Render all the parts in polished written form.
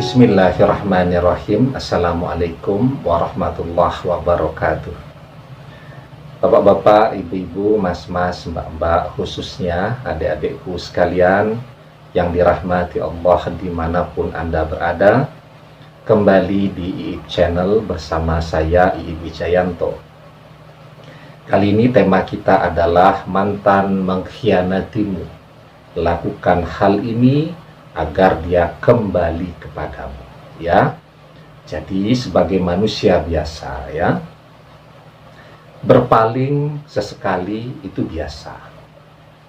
Bismillahirrahmanirrahim. Assalamualaikum warahmatullahi wabarakatuh. Bapak-bapak, ibu-ibu, mas-mas, mbak-mbak, khususnya adik-adikku sekalian yang dirahmati Allah dimanapun Anda berada, kembali di IIB Channel bersama saya IIB Wijayanto. Kali ini tema kita adalah mantan mengkhianatimu. Lakukan hal ini agar dia kembali kepadamu, ya. Jadi sebagai manusia biasa, ya, berpaling sesekali itu biasa.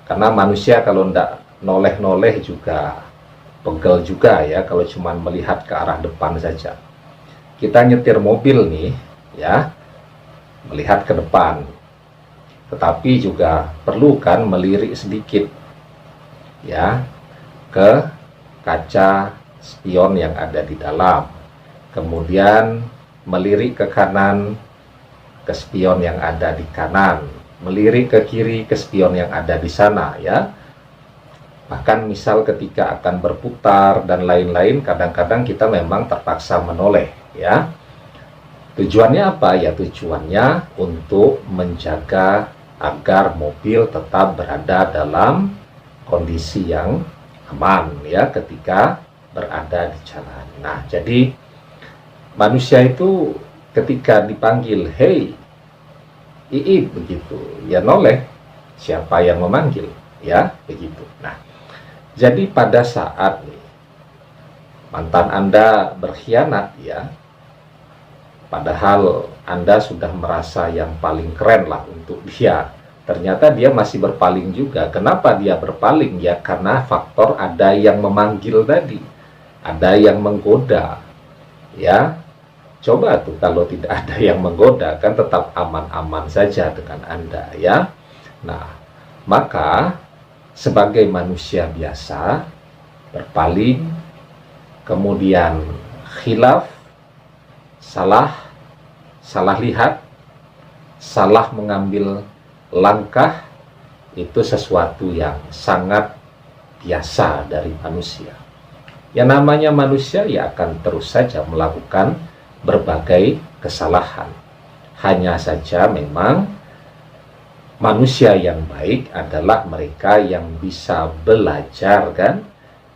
Karena manusia kalau ndak noleh-noleh juga pegel juga, ya, kalau cuma melihat ke arah depan saja. Kita nyetir mobil nih, ya, melihat ke depan, tetapi juga perlu kan melirik sedikit, ya, ke kaca spion yang ada di dalam, kemudian melirik ke kanan ke spion yang ada di kanan, melirik ke kiri ke spion yang ada di sana, ya. Bahkan misal ketika akan berputar dan lain-lain, kadang-kadang kita memang terpaksa menoleh, ya. Tujuannya apa? Ya, tujuannya untuk menjaga agar mobil tetap berada dalam kondisi yang aman, ya, ketika berada di jalan. Nah, jadi manusia itu ketika dipanggil, "Hei, Iib," begitu, ya noleh, siapa yang memanggil, ya, begitu. Nah, jadi pada saat mantan Anda berkhianat, ya, padahal Anda sudah merasa yang paling keren lah untuk dia, ternyata dia masih berpaling juga. Kenapa dia berpaling? Ya karena faktor ada yang memanggil tadi, ada yang menggoda, ya. Coba tuh kalau tidak ada yang menggoda, kan tetap aman-aman saja dengan Anda, ya. Nah, maka sebagai manusia biasa, berpaling, kemudian khilaf, salah lihat, salah mengambil langkah, itu sesuatu yang sangat biasa dari manusia. Yang namanya manusia ya akan terus saja melakukan berbagai kesalahan. Hanya saja memang manusia yang baik adalah mereka yang bisa belajar kan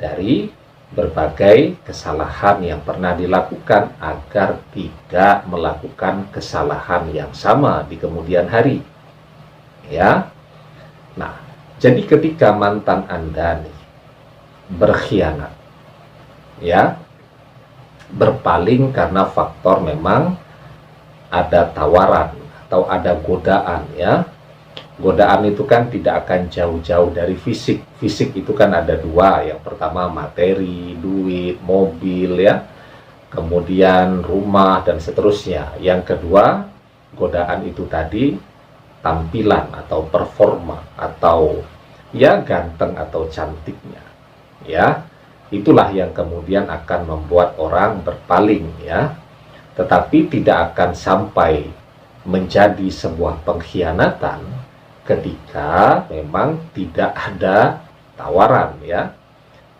dari berbagai kesalahan yang pernah dilakukan agar tidak melakukan kesalahan yang sama di kemudian hari. Ya, nah, jadi ketika mantan Anda nih berkhianat, ya, berpaling karena faktor memang ada tawaran atau ada godaan, ya. Godaan itu kan tidak akan jauh-jauh dari fisik. Fisik itu kan ada dua, yang pertama materi, duit, mobil, ya, kemudian rumah dan seterusnya. Yang kedua, godaan itu tadi tampilan atau performa atau ya ganteng atau cantiknya, ya. Itulah yang kemudian akan membuat orang berpaling, ya. Tetapi tidak akan sampai menjadi sebuah pengkhianatan ketika memang tidak ada tawaran, ya.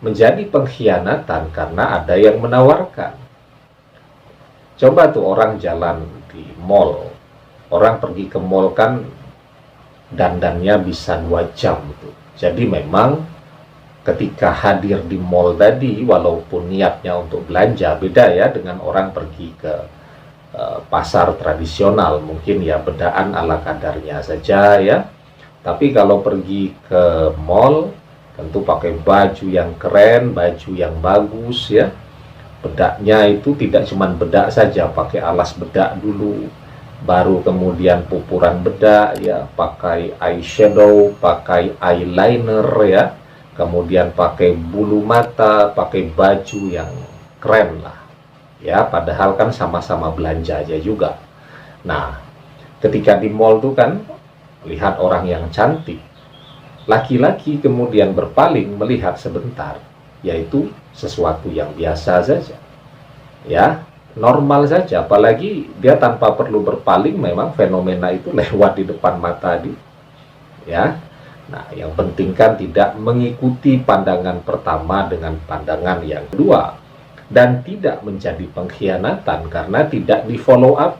Menjadi pengkhianatan karena ada yang menawarkan. Coba tuh orang jalan di mall, orang pergi ke mall kan dandannya bisa 2 jam tuh. Jadi memang ketika hadir di mall tadi, walaupun niatnya untuk belanja, beda ya dengan orang pergi ke pasar tradisional, mungkin ya bedaan ala kadarnya saja, ya. Tapi kalau pergi ke mall tentu pakai baju yang keren, baju yang bagus, ya. Bedaknya itu tidak cuma bedak saja, pakai alas bedak dulu, baru kemudian pupuran bedak, ya, pakai eyeshadow, pakai eyeliner, ya, kemudian pakai bulu mata, pakai baju yang keren lah, ya, padahal kan sama-sama belanja aja juga. Nah, ketika di mall tuh kan lihat orang yang cantik, laki-laki kemudian berpaling melihat sebentar, yaitu sesuatu yang biasa saja, ya, normal saja. Apalagi dia tanpa perlu berpaling, memang fenomena itu lewat di depan mata dia, ya. Nah, yang penting kan tidak mengikuti pandangan pertama dengan pandangan yang kedua. dan tidak menjadi pengkhianatan karena tidak di follow up.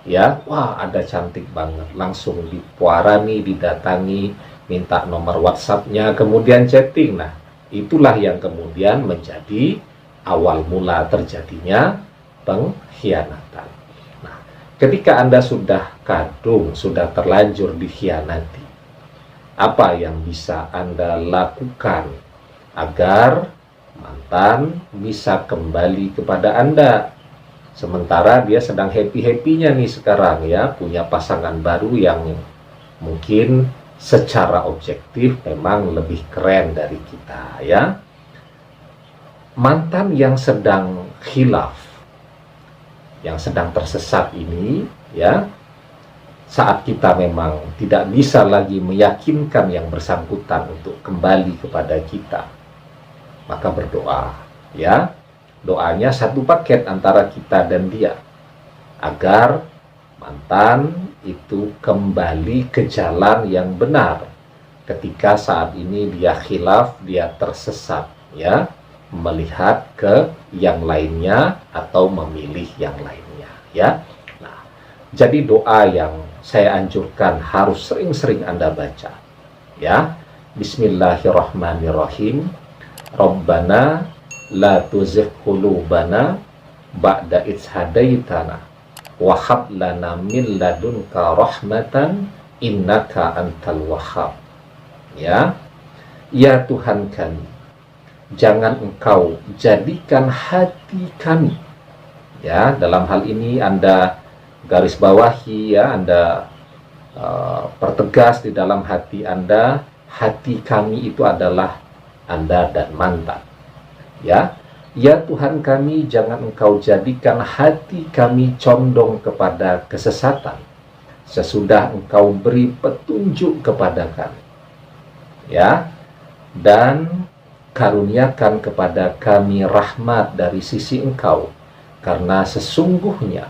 Ya, wah ada cantik banget, langsung dipuarani, didatangi, minta nomor WhatsApp-nya, kemudian chatting. Nah, itulah yang kemudian menjadi awal mula terjadinya pengkhianatan. Nah, ketika Anda sudah kadung, sudah terlanjur dikhianati, apa yang bisa Anda lakukan agar mantan bisa kembali kepada Anda? Sementara dia sedang happy-happynya nih sekarang ya, punya pasangan baru yang mungkin secara objektif memang lebih keren dari kita ya. Mantan yang sedang khilaf, yang sedang tersesat ini ya, saat kita memang tidak bisa lagi meyakinkan yang bersangkutan untuk kembali kepada kita, maka berdoa ya. Doanya satu paket antara kita dan dia, agar mantan itu kembali ke jalan yang benar ketika saat ini dia khilaf, dia tersesat ya, melihat ke yang lainnya atau memilih yang lainnya ya. Nah, jadi doa yang saya anjurkan harus sering-sering Anda baca ya. Bismillahirrahmanirrahim. Rabbana la tuzigh qulubana ba'da idh hadaitana wa hab lana min ladunka rahmatan innaka antal wahhab. Ya, ya Tuhan kami, jangan Engkau jadikan hati kami. Ya, dalam hal ini Anda garis bawahi ya, Anda pertegas di dalam hati Anda, hati kami itu adalah Anda dan mantan. Ya, ya Tuhan kami, jangan Engkau jadikan hati kami condong kepada kesesatan sesudah Engkau beri petunjuk kepada kami. Ya, dan karuniakan kepada kami rahmat dari sisi Engkau, karena sesungguhnya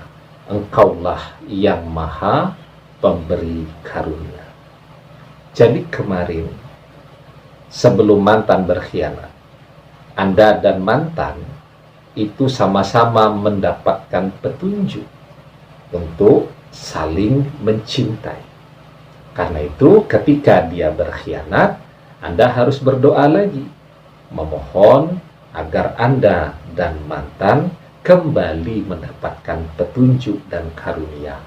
Engkaulah yang maha pemberi karunia. Jadi kemarin, sebelum mantan berkhianat, Anda dan mantan itu sama-sama mendapatkan petunjuk untuk saling mencintai. Karena itu ketika dia berkhianat, Anda harus berdoa lagi, memohon agar Anda dan mantan kembali mendapatkan petunjuk dan karunia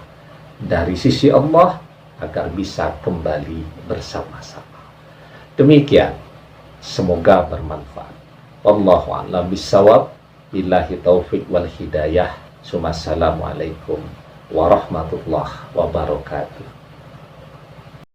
dari sisi Allah agar bisa kembali bersama-sama. Demikian, semoga bermanfaat. Wallahu a'lam bishawab. Billahi taufiq wal hidayah. Assalamualaikum warahmatullahi wabarakatuh.